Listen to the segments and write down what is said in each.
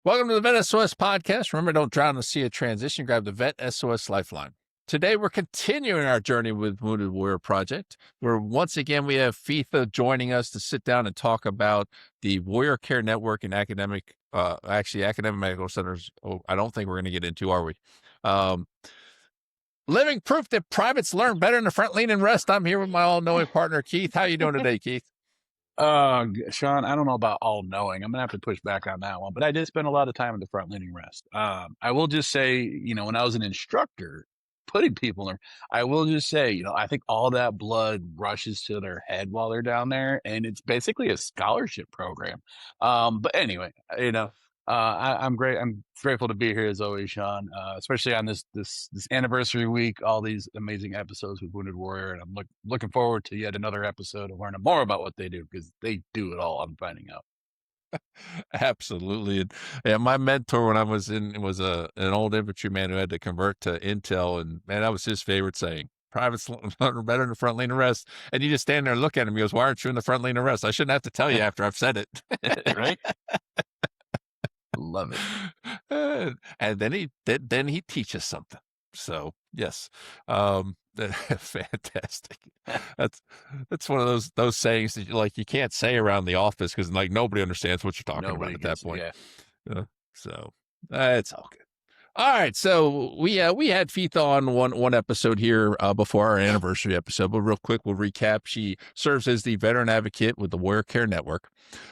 Welcome to the VET S.O.S podcast. Remember, don't drown in the sea of transition. Grab the VET S.O.S Lifeline. Today, we're continuing our journey with Wounded Warrior Project, where once again we have Fitha joining us to sit down and talk about the Warrior Care Network and academic medical centers. Oh, I don't think we're going to get into, are we? Living proof that privates learn better in the front lean and rest. I'm here with my all-knowing partner, Keith. How you doing today, Keith? Sean, I don't know about all knowing. I'm gonna have to push back on that one, but I did spend a lot of time in the front leaning rest. I will just say, when I was an instructor putting people in, I will just say, I think all that blood rushes to their head while they're down there, and it's basically a scholarship program. But anyway, I'm great. I'm grateful to be here as always, Sean. Especially on this anniversary week, all these amazing episodes with Wounded Warrior, and I'm looking forward to yet another episode of learning more about what they do because they do it all. I'm finding out. Absolutely. And yeah, my mentor when I was in was an old infantryman who had to convert to intel, and man, that was his favorite saying. Privates learn better in the front line of rest. And you just stand there and look at him. He goes, "Why aren't you in the front line of rest?" I shouldn't have to tell you after I've said it. Right? Love it. And then he teaches something. So yes, fantastic. That's one of those sayings that you can't say around the office because nobody understands what you're talking about Nobody at that gets it. point. Yeah. So it's all good. All right, so we had Fitha on one episode here before our anniversary episode, but real quick, we'll recap. She serves as the veteran advocate with the Warrior Care Network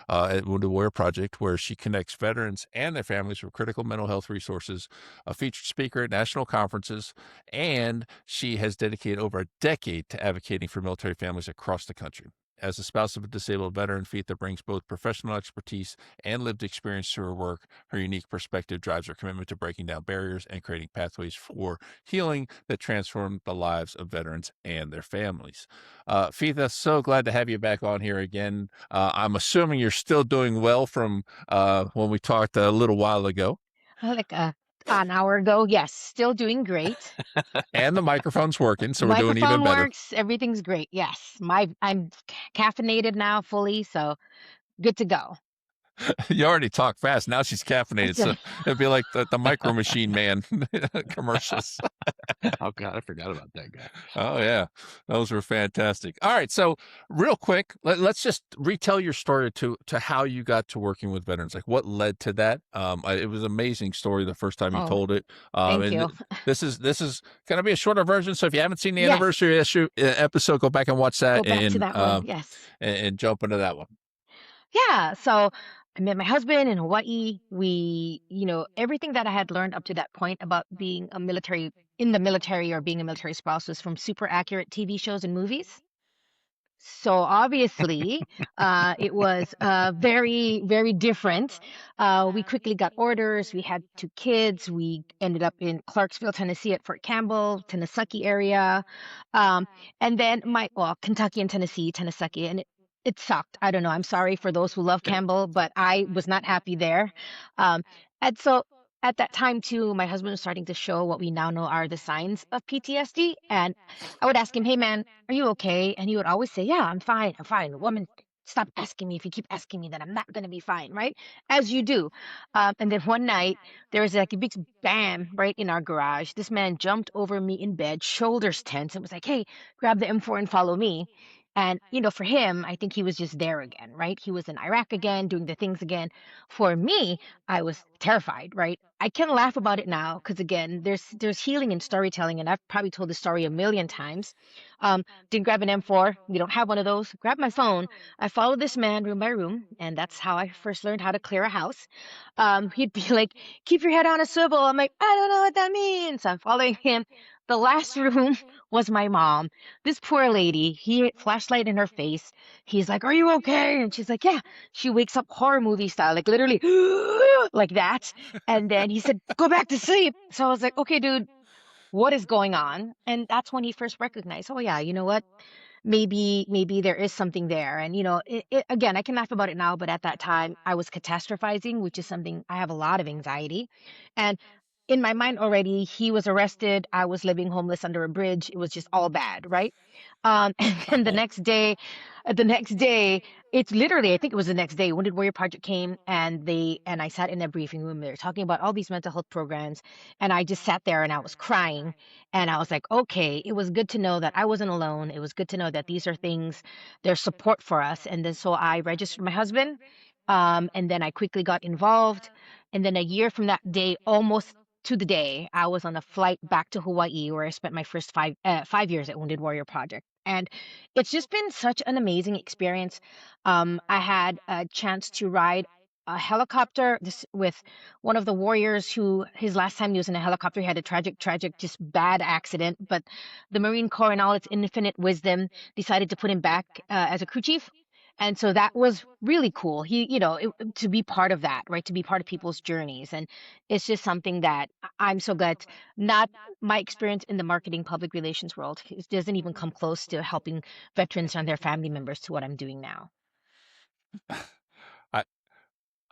at Wounded Warrior Project, where she connects veterans and their families with critical mental health resources, a featured speaker at national conferences, and she has dedicated over a decade to advocating for military families across the country. As a spouse of a disabled veteran, Fitha brings both professional expertise and lived experience to her work. Her unique perspective drives her commitment to breaking down barriers and creating pathways for healing that transform the lives of veterans and their families. Fitha, so glad to have you back on here again. I'm assuming you're still doing well from when we talked a little while ago. Like an hour ago. Yes, still doing great. And the microphone's working, so we're doing even Microphone better. works. Everything's great. Yes, I'm caffeinated now fully, so good to go. You already talk fast. Now she's caffeinated, so it'd be like the Micro Machine Man commercials. Oh God, I forgot about that guy. Oh yeah, those were fantastic. All right, so real quick, let's just retell your story to how you got to working with veterans. Like what led to that? It was an amazing story the first time you Oh, told it. thank you. This is going to be a shorter version. So if you haven't seen the Yes. anniversary episode, go back and watch that. Go back to that one. Yes. And jump into that one. Yeah. So I met my husband in Hawaii. We, everything that I had learned up to that point about being in the military or being a military spouse was from super accurate TV shows and movies. So obviously, it was very, very different. We quickly got orders. We had 2 kids. We ended up in Clarksville, Tennessee, at Fort Campbell, Tennessee area, and then Kentucky and Tennessee, and it sucked. I don't know. I'm sorry for those who love Campbell, but I was not happy there. And so at that time too, my husband was starting to show what we now know are the signs of PTSD, and I would ask him, "Hey man, are you okay?" And he would always say, "Yeah, I'm fine. I'm fine. Woman, stop asking me. If you keep asking me, then I'm not going to be fine, right?" As you do. And then one night, there was like a big bam right in our garage. This man jumped over me in bed, shoulders tense, and was like, "Hey, grab the M4 and follow me." And, for him, I think he was just there again, right? He was in Iraq again, doing the things again. For me, I was terrified, right? I can laugh about it now because again, there's healing in storytelling, and I've probably told the story a million times. Didn't grab an M4. We don't have one of those. Grab my phone. I followed this man room by room, and that's how I first learned how to clear a house. He'd be like, "Keep your head on a swivel." I'm like, "I don't know what that means." I'm following him. The last room was my mom. This poor lady, he had flashlight in her face. He's like, "Are you okay?" And she's like, "Yeah." She wakes up horror movie style, like literally like that. And then he said, "Go back to sleep." So I was like, "Okay, dude, what is going on?" And that's when he first recognized, "Oh yeah, you know what? Maybe there is something there." And again, I can laugh about it now, but at that time I was catastrophizing, which is something I have a lot of anxiety. And in my mind already, he was arrested. I was living homeless under a bridge. It was just all bad, right? And then Oh, the next day, it's literally, I think it was the next day, Wounded Warrior Project came and I sat in a briefing room. They were talking about all these mental health programs. And I just sat there and I was crying. And I was like, okay, it was good to know that I wasn't alone. It was good to know that these are things, there's support for us. And then so I registered my husband. And then I quickly got involved. And then a year from that day, almost to the day, I was on a flight back to Hawaii, where I spent my first 5 years at Wounded Warrior Project. And it's just been such an amazing experience. I had a chance to ride a helicopter with one of the warriors who his last time he was in a helicopter, he had a tragic, just bad accident. But the Marine Corps, in all its infinite wisdom, decided to put him back as a crew chief. And so that was really cool. To be part of that, right? To be part of people's journeys. And it's just something that I'm so glad not my experience in the marketing public relations world. It doesn't even come close to helping veterans and their family members to what I'm doing now. I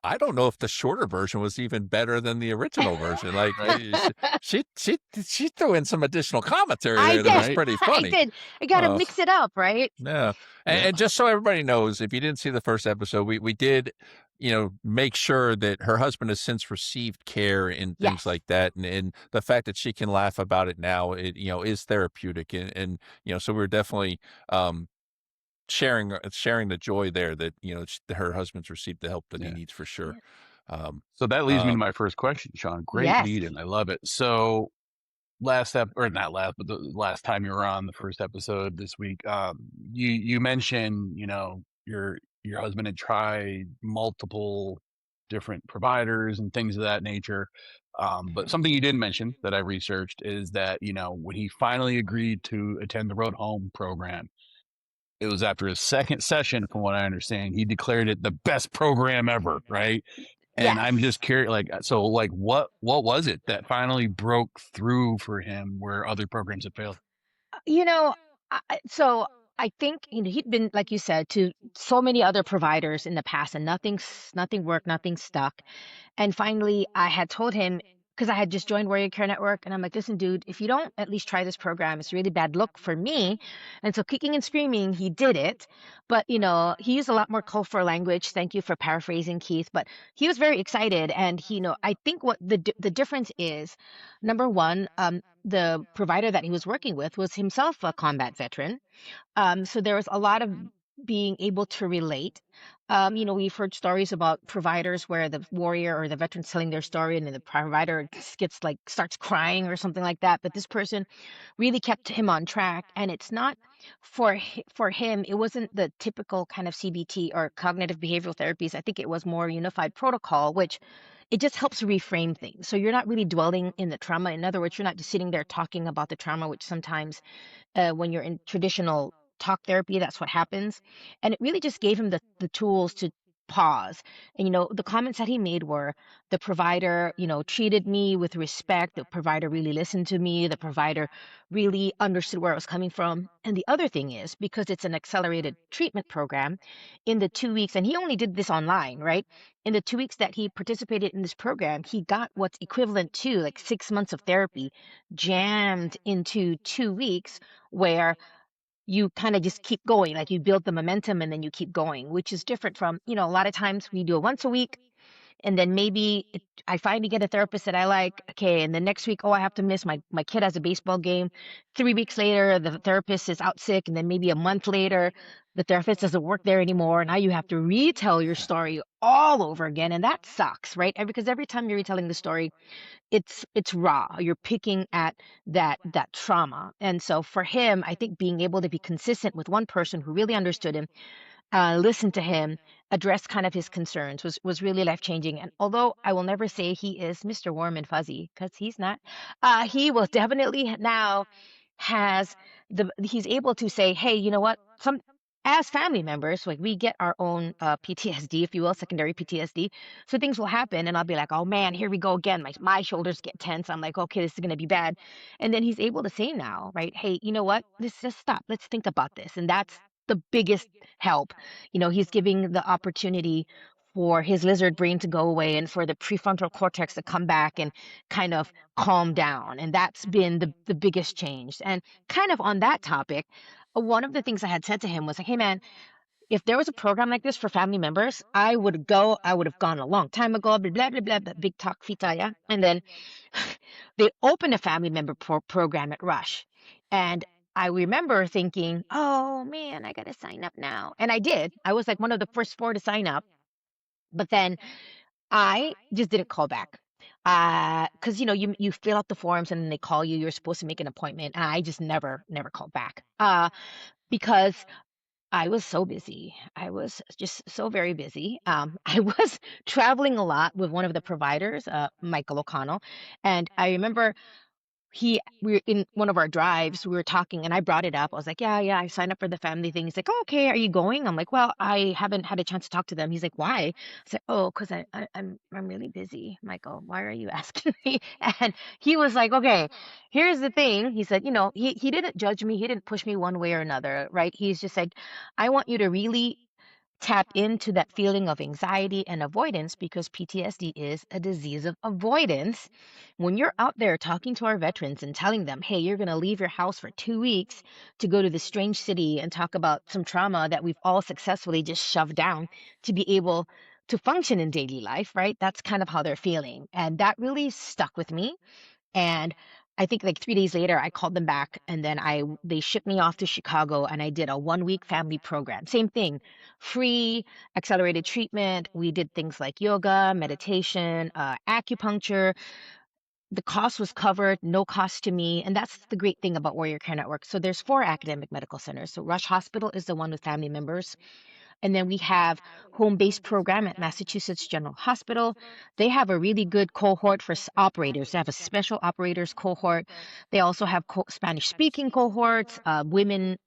I don't know if the shorter version was even better than the original version. Like Right. she threw in some additional commentary I there that was did. Right. pretty I funny. did. I got to Uh, mix it up, right? yeah, Yeah. and just so everybody knows, if you didn't see the first episode, we did, make sure that her husband has since received care and things Yes. like that, and the fact that she can laugh about it now, it is therapeutic, and so we're definitely sharing the joy there that her husband's received the help that he Yeah. needs for sure. Yeah. Um, So that leads me uh, to my first question, Sean. Great Yes. lead in. I love it. So last or not last, but the last time you were on the first episode this week, you mentioned, your husband had tried multiple different providers and things of that nature. But something you didn't mention that I researched is that, when he finally agreed to attend the Road Home program, it was after his second session, from what I understand, he declared it the best program ever, right? And I'm Yes. just curious, like, what was it that finally broke through for him where other programs had failed? You know, so I think he'd been, like you said, to so many other providers in the past, and nothing worked, nothing stuck. And finally, I had told him, because I had just joined Warrior Care Network, and I'm like, listen, dude, if you don't at least try this program, it's a really bad look for me. And so, kicking and screaming, he did it. But he used a lot more colorful language. Thank you for paraphrasing, Keith. But he was very excited, and I think what the difference is, number one, the provider that he was working with was himself a combat veteran. So there was a lot of being able to relate. We've heard stories about providers where the warrior or the veteran's telling their story and then the provider gets like starts crying or something like that. But this person really kept him on track. And it's not for him, it wasn't the typical kind of CBT or cognitive behavioral therapies. I think it was more unified protocol, which it just helps reframe things. So you're not really dwelling in the trauma. In other words, you're not just sitting there talking about the trauma, which sometimes when you're in traditional talk therapy, that's what happens. And it really just gave him the tools to pause. And, the comments that he made were the provider, treated me with respect. The provider really listened to me. The provider really understood where I was coming from. And the other thing is, because it's an accelerated treatment program, in the 2 weeks, and he only did this online, right? In the 2 weeks that he participated in this program, he got what's equivalent to like 6 months of therapy jammed into 2 weeks where you kind of just keep going, like you build the momentum and then you keep going, which is different from, a lot of times we do it once a week and then I finally get a therapist that I like. Okay, and the next week, oh, I have to miss my kid has a baseball game. 3 weeks later, the therapist is out sick, and then maybe a month later, the therapist doesn't work there anymore. Now you have to retell your story all over again, and that sucks, right? Because every time you're retelling the story, it's raw. You're picking at that trauma. And so for him, I think being able to be consistent with one person who really understood him, listened to him, addressed kind of his concerns was really life changing. And although I will never say he is Mr. Warm and Fuzzy, because he's not, he will definitely now has he's able to say, hey, you know what? As family members, like we get our own PTSD, if you will, secondary PTSD. So things will happen, and I'll be like, oh man, here we go again. My shoulders get tense. I'm like, okay, this is gonna be bad. And then he's able to say now, right? Hey, you know what? Let's just stop. Let's think about this. And that's the biggest help. He's giving the opportunity for his lizard brain to go away and for the prefrontal cortex to come back and kind of calm down. And that's been the biggest change. And kind of on that topic, one of the things I had said to him was like, hey man, if there was a program like this for family members, I would go. I would have gone a long time ago. Blah blah blah blah. Blah, big talk, Fitha, yeah. And then they opened a family member program at Rush, and I remember thinking, "Oh man, I gotta sign up now." And I did. I was like one of the first four to sign up, but then I just didn't call back. Because you fill out the forms and then they call you. You're supposed to make an appointment, and I just never called back. Because I was so busy. I was just so very busy. I was traveling a lot with one of the providers, Michael O'Connell, and I remember we were in one of our drives. We were talking, and I brought it up. I was like, "Yeah, yeah, I signed up for the family thing." He's like, "Oh, okay. Are you going?" I'm like, "Well, I haven't had a chance to talk to them." He's like, "Why?" I said, "Oh, because I'm really busy, Michael. Why are you asking me?" And he was like, "Okay, here's the thing." He said, he didn't judge me. He didn't push me one way or another, right? He's just like, "I want you to really tap into that feeling of anxiety and avoidance because PTSD is a disease of avoidance. When you're out there talking to our veterans and telling them, hey, you're going to leave your house for 2 weeks to go to this strange city and talk about some trauma that we've all successfully just shoved down to be able to function in daily life, right? That's kind of how they're feeling. And that really stuck with me. And I think like 3 days later, I called them back, and then they shipped me off to Chicago, and I did a 1 week family program. Same thing, free accelerated treatment. We did things like yoga, meditation, acupuncture. The cost was covered, no cost to me, and that's the great thing about Warrior Care Network. So there's 4 academic medical centers. So Rush Hospital is the one with family members. And then we have home-based program at Massachusetts General Hospital. They have a really good cohort for operators. They have a special operators cohort. They also have Spanish-speaking cohorts, women,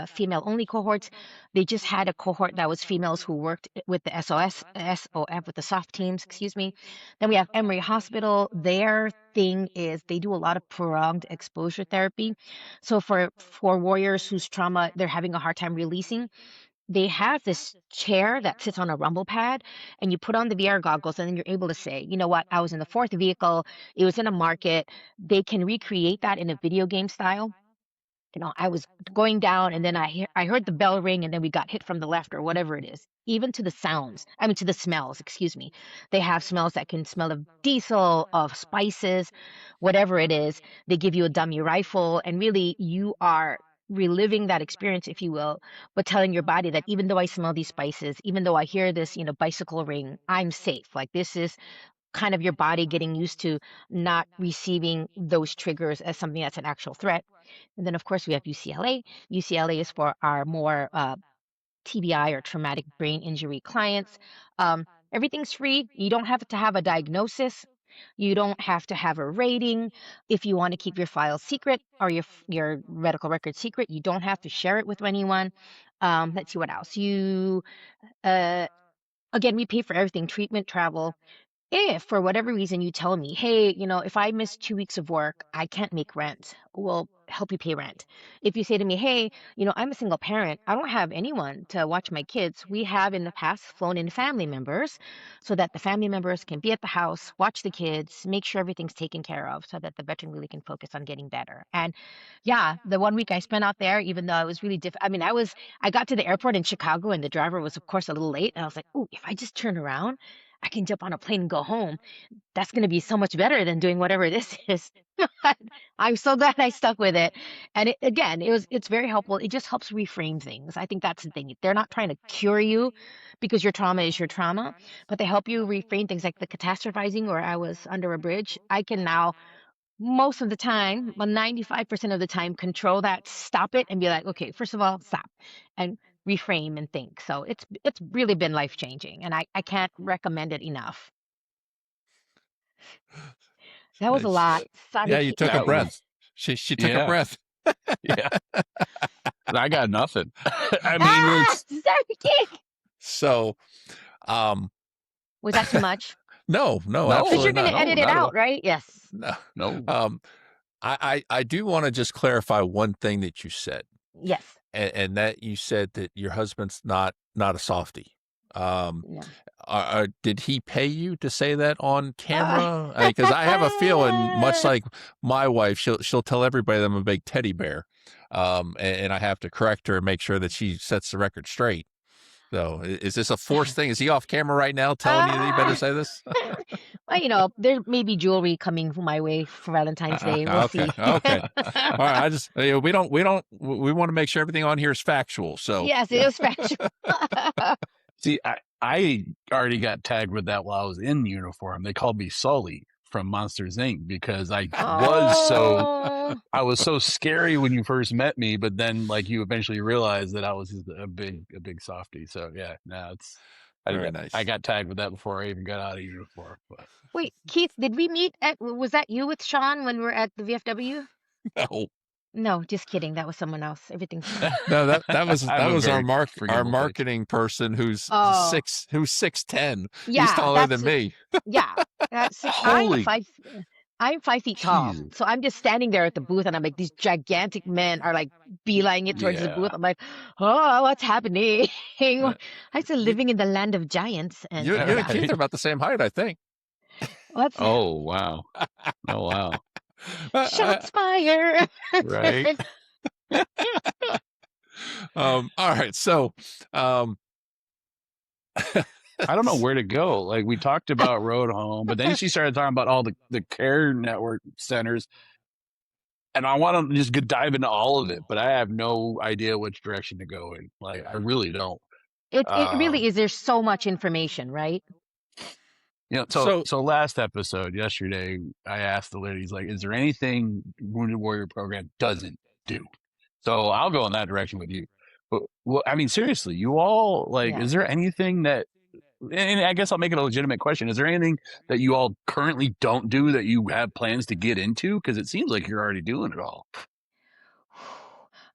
female-only cohorts. They just had a cohort that was females who worked with the SOF, with the soft teams, excuse me. Then we have Emory Hospital. Their thing is they do a lot of prolonged exposure therapy. So for warriors whose trauma they're having a hard time releasing, they have this chair that sits on a rumble pad, and you put on the VR goggles, and then you're able to say, you know what, I was in the fourth vehicle, it was in a market. They can recreate that in a video game style. I was going down, and then I heard the bell ring, and then we got hit from the left or whatever it is. Even to the sounds, I mean to the smells, excuse me. They have smells that can smell of diesel, of spices, whatever it is. They give you a dummy rifle, and really you are reliving that experience, if you will, but telling your body that even though I smell these spices, even though I hear this, bicycle ring, I'm safe. Like this is kind of your body getting used to not receiving those triggers as something that's an actual threat. And then, of course, we have UCLA. UCLA is for our more TBI or traumatic brain injury clients. Everything's free. You don't have to have a diagnosis. You don't have to have a rating. If you want to keep your file secret or your medical record secret, you don't have to share it with anyone. Let's see what else. Uh, Again, we pay for everything: treatment, travel. If for whatever reason you tell me, hey, if I miss 2 weeks of work, I can't make rent, we'll help you pay rent. If you say to me, hey, I'm a single parent, I don't have anyone to watch my kids, we have in the past flown in family members so that the family members can be at the house, watch the kids, make sure everything's taken care of so that the veteran really can focus on getting better. And yeah, the 1 week I spent out there, even though I was really I mean, I got to the airport in Chicago and the driver was, of course, a little late. And I was like, oh, if I just turn around, I can jump on a plane and go home. That's going to be so much better than doing whatever this is. I'm so glad I stuck with it. And again, it's very helpful. It just helps reframe things. I think that's the thing. They're not trying to cure you because your trauma is your trauma, but they help you reframe things like the catastrophizing where I was under a bridge. I can now most of the time, well, 95% of the time, control that, stop it, and be like, okay, first of all, stop and reframe and think. So it's really been life changing, and I can't recommend it enough. That was a lot. Yeah, you took a That breath. was, She took a yeah, breath. yeah. I got nothing. I mean, it's Sorry. So, um, Was that too much? no, no, Because absolutely you're going not. to edit no, it not at out, all. right? Yes. No. No. I do want to just clarify one thing that you said, Yes. and that you said that your husband's not a softie. No. did he pay you to say that on camera? Because I have a feeling, much like my wife, she'll tell everybody that I'm a big teddy bear, and I have to correct her and make sure that she sets the record straight. So, is this a forced thing? Is he off camera right now telling you that you better say this? Well, there may be jewelry coming my way for Valentine's Day. We'll Okay, see. okay. All right. I just we want to make sure everything on here is factual. So Yes, it yeah. is factual. See, I already got tagged with that while I was in uniform. They called me Sully from Monsters Inc. because I was so scary when you first met me, but then like you eventually realized that I was just a big softie. So yeah, no, Very nice. I got tagged with that before I even got out of uniform. But Wait, Keith, did we meet was that you with Sean when we were at the VFW? No. No, just kidding. That was someone else. Everything's fine. No, that was I have a our very forgivable face. marketing person who's Oh, 6'10". He's yeah, taller than me. yeah. See, Holy I'm 5 feet tall, Jesus. so I'm just standing there at the booth, and I'm like, these gigantic men are like beelining it towards the booth. Yeah. I'm like, oh, what's happening? Uh, I said, you living in the land of giants, and you and Keith yeah. are about the same height, I think. What's Oh wow. Oh wow. shots fired? Right. All right. So, I don't know where to go. Like we talked about Road Home, but then she started talking about all the care network centers. And I want to just dive into all of it, but I have no idea which direction to go in. Like I really don't. It Um, really is. There's so much information, right? so so last episode yesterday, I asked the ladies like, is there anything Wounded Warrior Program doesn't do? So I'll go in that direction with you. But well, I mean, seriously, you all like, Yeah. is there anything that? And I guess I'll make it a legitimate question. Is there anything that you all currently don't do that you have plans to get into? Because it seems like you're already doing it all.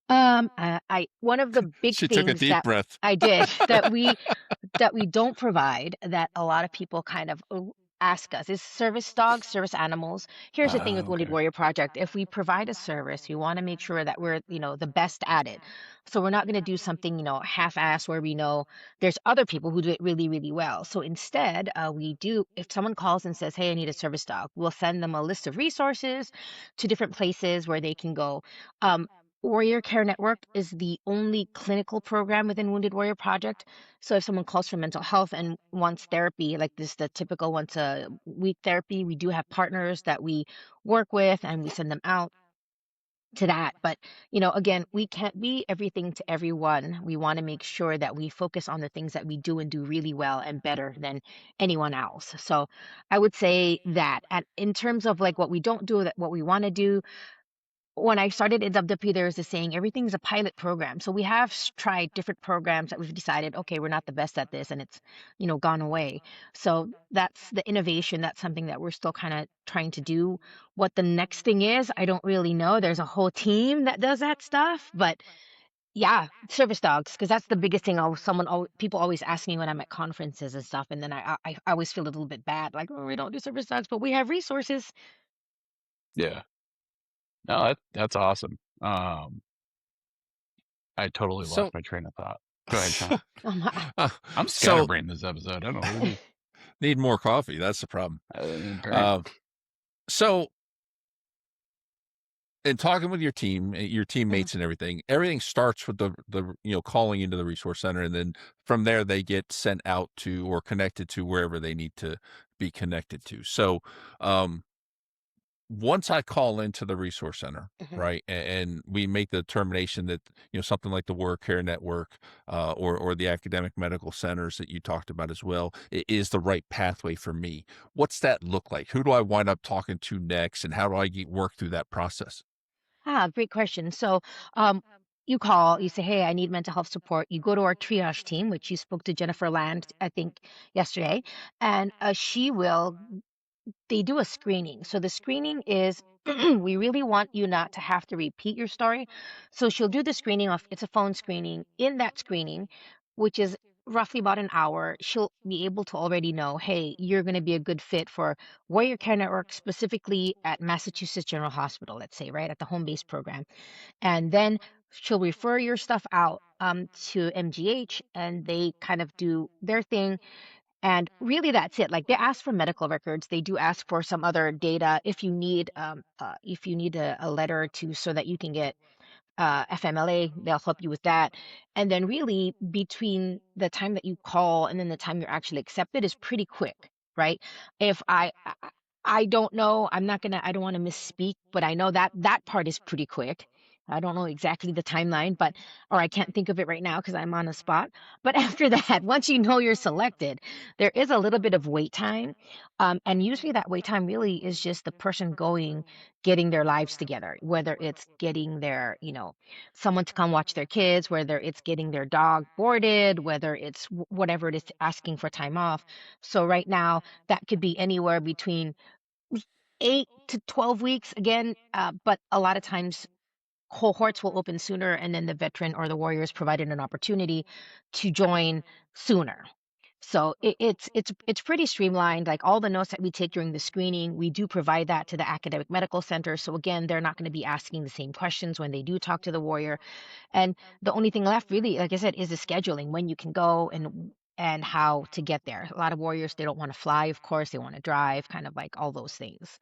I one of the big she took a things deep that breath. I did that we don't provide that a lot of people kind of ask us is service dogs, service animals. Here's the thing with Wounded Okay. Warrior Project. If we provide a service, we want to make sure that we're, the best at it. So we're not going to do something, half-ass where we know there's other people who do it really, really well. So instead, we do, if someone calls and says, hey, I need a service dog, we'll send them a list of resources to different places where they can go. Warrior Care Network is the only clinical program within Wounded Warrior Project. So if someone calls for mental health and wants therapy, like this, the typical once a week therapy, we do have partners that we work with and we send them out to that. But, again, we can't be everything to everyone. We want to make sure that we focus on the things that we do and do really well and better than anyone else. So I would say that. And in terms of like what we don't do, that what we want to do, when I started at WW, there was this saying, everything's a pilot program. So we have tried different programs that we've decided, okay, we're not the best at this, and it's, gone away. So that's the innovation. That's something that we're still kind of trying to do. What the next thing is, I don't really know. There's a whole team that does that stuff, but yeah, service dogs, because that's the biggest thing. People always ask me when I'm at conferences and stuff, and then I always feel a little bit bad, like, oh, we don't do service dogs, but we have resources. Yeah. No, that's awesome. I totally So, lost my train of thought. Go ahead, Sean. I'm so scatterbrained this episode. I don't know what it is. need more coffee. That's the problem. Apparently. So, in talking with your team, your Mhm. teammates, and everything starts with the calling into the resource center, and then from there they get sent out to or connected to wherever they need to be connected to. So, once I call into the resource center, Mhm. right, and we make the determination that something like the Warrior Care Network, or the academic medical centers that you talked about as well, is the right pathway for me. What's that look like? Who do I wind up talking to next, and how do I work through that process? Great question. So, you call, you say, hey, I need mental health support. You go to our triage team, which you spoke to Jennifer Land, I think, yesterday, and they do a screening. So the screening is we really want you not to have to repeat your story. So she'll do the screening of it's a phone screening. In that screening, which is roughly about an hour, she'll be able to already know, hey, you're going to be a good fit for Warrior Care Network, specifically at Massachusetts General Hospital, let's say, right, at the home based program. And then she'll refer your stuff out to MGH and they kind of do their thing And really, that's it. Like they ask for medical records. They do ask for some other data if you need a letter to so that you can get FMLA, they'll help you with that. And then really between the time that you call and then the time you're actually accepted is pretty quick, right? If I don't know, I don't want to misspeak, but I know that that part is pretty quick. I don't know exactly the timeline, but or I can't think of it right now because I'm on a spot. But after that, once you know you're selected, there is a little bit of wait time. And usually that wait time really is just the person going getting their lives together, whether it's getting their, someone to come watch their kids, whether it's getting their dog boarded, whether it's whatever it is asking for time off. So right now, that could be anywhere between 8 to 12 weeks again, but a lot of times cohorts will open sooner, and then the veteran or the warrior is provided an opportunity to join sooner. So it's pretty streamlined. Like all the notes that we take during the screening, we do provide that to the academic medical center. So again, they're not going to be asking the same questions when they do talk to the warrior. And the only thing left, really, like I said, is the scheduling when you can go and how to get there. A lot of warriors they don't want to fly, of course, they want to drive, kind of like all those things.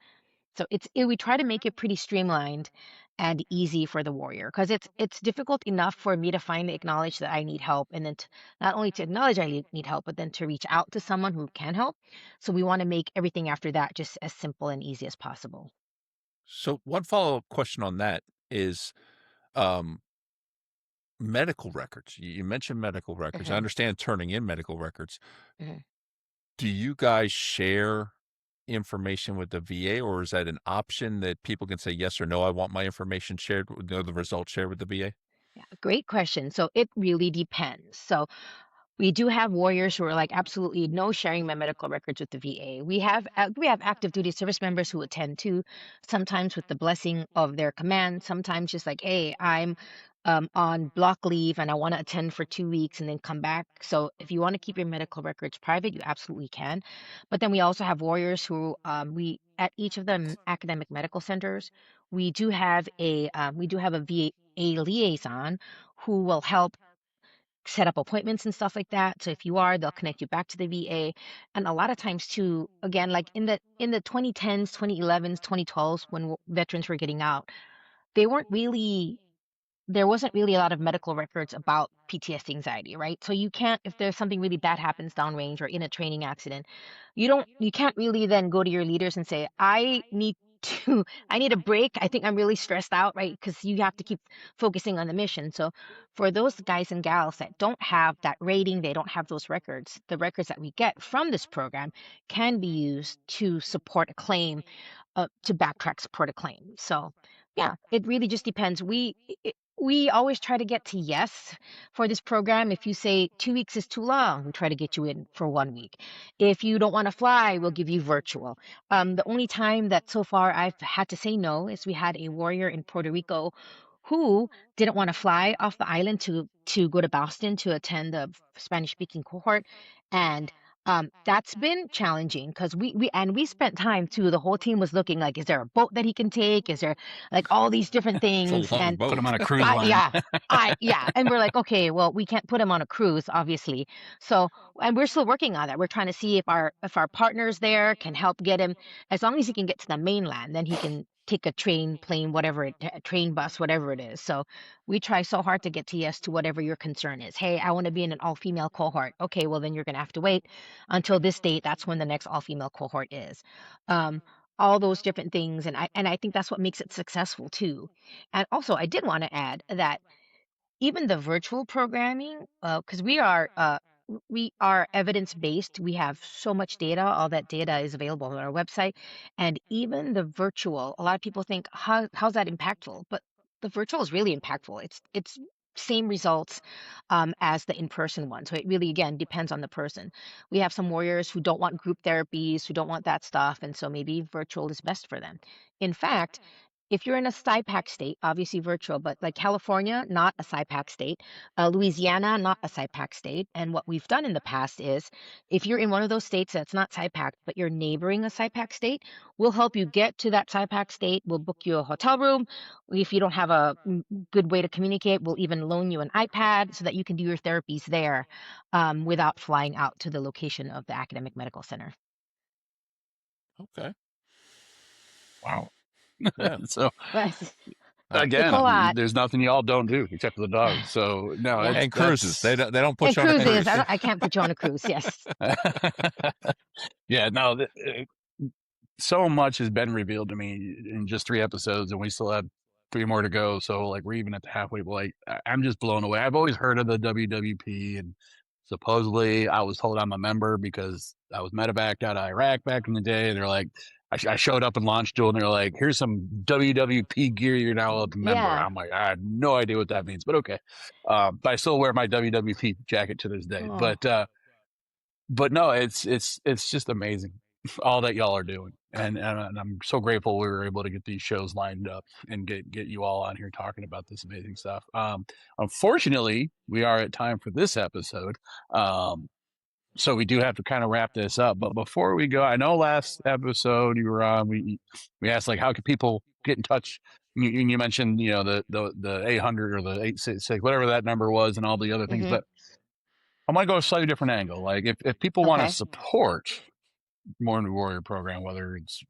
So we try to make it pretty streamlined and easy for the warrior because it's difficult enough for me to finally acknowledge that I need help and then not only to acknowledge I need help, but then to reach out to someone who can help. So we want to make everything after that just as simple and easy as possible. So one follow-up question on that is, um, medical records. You mentioned medical records. I Hmm. understand turning in medical records. Hmm. Do you guys share information with the VA, or is that an option that people can say yes or no? I want my information shared, the results shared with the VA. Yeah, great question. So it really depends. So we do have warriors who are like absolutely no sharing my medical records with the VA. We have active duty service members who attend too, sometimes with the blessing of their command, sometimes just like, hey, I'm on block leave and I want to attend for 2 weeks and then come back. So if you want to keep your medical records private, you absolutely can. But then we also have warriors who we at each of the academic medical centers, we do have a VA liaison who will help set up appointments and stuff like that. So if you are, they'll connect you back to the VA. And a lot of times too, again, like in the 2010s, 2011s, 2012s, when veterans were getting out, they weren't really there wasn't really a lot of medical records about PTSD anxiety, right? So you can't, if there's something really bad happens downrange or in a training accident, you can't really then go to your leaders and say, I need a break. I think I'm really stressed out, right? Because you have to keep focusing on the mission. So for those guys and gals that don't have that rating, they don't have those records, the records that we get from this program can be used to support a claim, to backtrack support a claim. So yeah, it really just depends. We always try to get to yes for this program. If you say 2 weeks is too long, we try to get you in for 1 week. If you don't want to fly, we'll give you virtual. The only time that so far I've had to say no is we had a warrior in Puerto Rico who didn't want to fly off the island to go to Boston to attend the Spanish speaking cohort, and that's been challenging because we spent time too. The whole team was looking like, is there a boat that he can take? Is there like all these different It's a things? long And Put them boat. on a cruise I line. yeah, and we're like, okay, well, we can't put him on a cruise, obviously. So, and we're still working on that. We're trying to see if our partners there can help get him. As long as he can get to the mainland, then he can take a train, plane, a train, bus, whatever it is. So we try so hard to get to yes to whatever your concern is. Hey, I want to be in an all-female cohort. Okay, well then you're gonna have to wait until this date. That's when the next all-female cohort is. Um, all those different things, and I think that's what makes it successful too. And also, I did want to add that even the virtual programming, because we are evidence based. We have so much data. All that data is available on our website, and even the virtual. A lot of people think, how's that impactful? But the virtual is really impactful. It's same results as the in-person one. So it really again depends on the person. We have some warriors who don't want group therapies, who don't want that stuff, and so maybe virtual is best for them. In fact, if you're in a SIPAC state, obviously virtual, but like California, not a SIPAC state, Louisiana, not a SIPAC state. And what we've done in the past is if you're in one of those states that's not SIPAC, but you're neighboring a SIPAC state, we'll help you get to that SIPAC state. We'll book you a hotel room. If you don't have a good way to communicate, we'll even loan you an iPad so that you can do your therapies there without flying out to the location of the academic medical center. Okay. Wow. Yeah. So But it's again, a lot. there's nothing y'all don't do except for the dogs. So no, Yeah. And cruises. They don't put And you on a cruises. cruise. I can't put you on a cruise. Yes. Yeah, no, so much has been revealed to me in just 3 episodes, and we still have 3 more to go. So like we're even at the halfway point. I'm just blown away. I've always heard of the WWP, and supposedly I was told I'm a member because I was medevaced out of Iraq back in the day. And they're like, I showed up and launched duel, and they're like, "Here's some WWP gear. You're now a member." Yeah. I'm like, I had no idea what that means, but okay. But I still wear my WWP jacket to this day. Oh. But no, it's just amazing all that y'all are doing, and I'm so grateful we were able to get these shows lined up and get you all on here talking about this amazing stuff. Unfortunately, we are at time for this episode, so we do have to kind of wrap this up. But before we go, I know last episode you were on, we asked like how can people get in touch. You mentioned the 800 or the 866 whatever that number was and all the other things, but I want to go a slightly different angle. Like if people want to support Morning Warrior program, whether it's,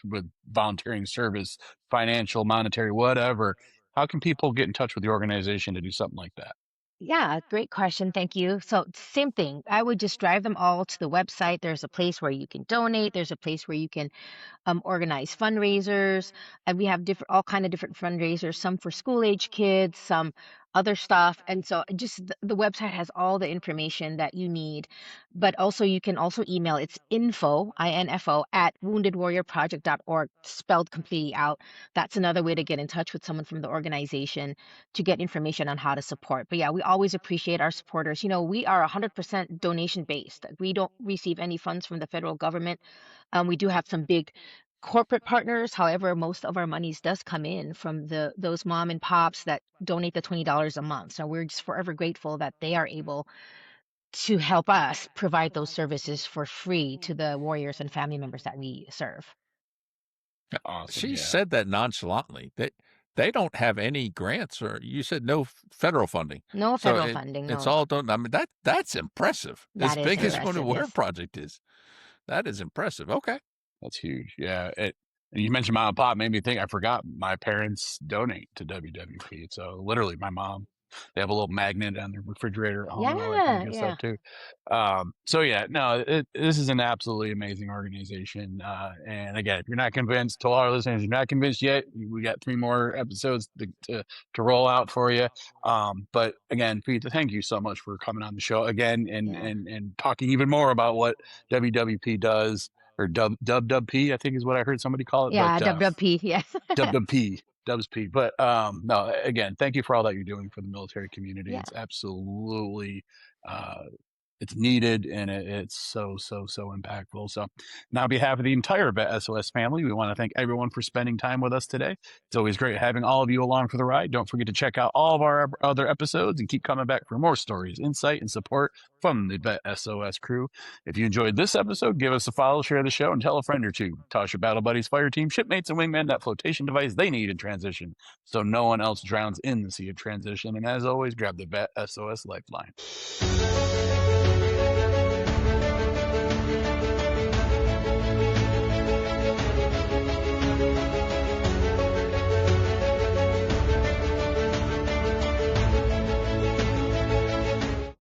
with volunteering service, financial, monetary, whatever, how can people get in touch with the organization to do something like that? Yeah, great question. Thank you. So, same thing. I would just drive them all to the website. There's a place where you can donate. There's a place where you can organize fundraisers, and we have all kind of different fundraisers. Some for school age kids, some other stuff. And so, just the website has all the information that you need. But also, you can also email. It's info at woundedwarriorproject.org, spelled completely out. That's another way to get in touch with someone from the organization to get information on how to support. But yeah, we always appreciate our supporters. We are 100% donation based. We don't receive any funds from the federal government. We do have some big corporate partners. However, most of our monies does come in from those mom and pops that donate the $20 a month. So we're just forever grateful that they are able to help us provide those services for free to the warriors and family members that we serve. Awesome. She Yeah. said that nonchalantly. They don't have any grants, or you said no federal funding. No So federal funding. it's No. all done. I mean, that's impressive. That As is big as impressive, Wounded Warrior yes. Project is. That is impressive. Okay. That's huge. Yeah. And you mentioned mom and pop, made me think I forgot my parents donate to WWP. So literally my mom, they have a little magnet on their refrigerator at home and all that kind of good stuff too. So yeah, no, this is an absolutely amazing organization. And again, if you're not convinced, to all our listeners, you're not convinced yet, we got 3 more episodes to roll out for you. But again, Fitha, thank you so much for coming on the show again and talking even more about what WWP does, or WWP, I think is what I heard somebody call it. Yeah, but, WWP, yes. WWP. Dubspeed. But no, again, thank you for all that you're doing for the military community. Yeah. It's absolutely it's needed, and it's so impactful. So now on behalf of the entire VET S.O.S family, we want to thank everyone for spending time with us today. It's always great having all of you along for the ride. Don't forget to check out all of our other episodes and keep coming back for more stories, insight, and support from the VET S.O.S crew. If you enjoyed this episode, give us a follow, share the show, and tell a friend or two. Toss your battle buddies, fire team, shipmates, and wingmen that flotation device they need in transition, so no one else drowns in the sea of transition. And as always, grab the VET S.O.S Lifeline.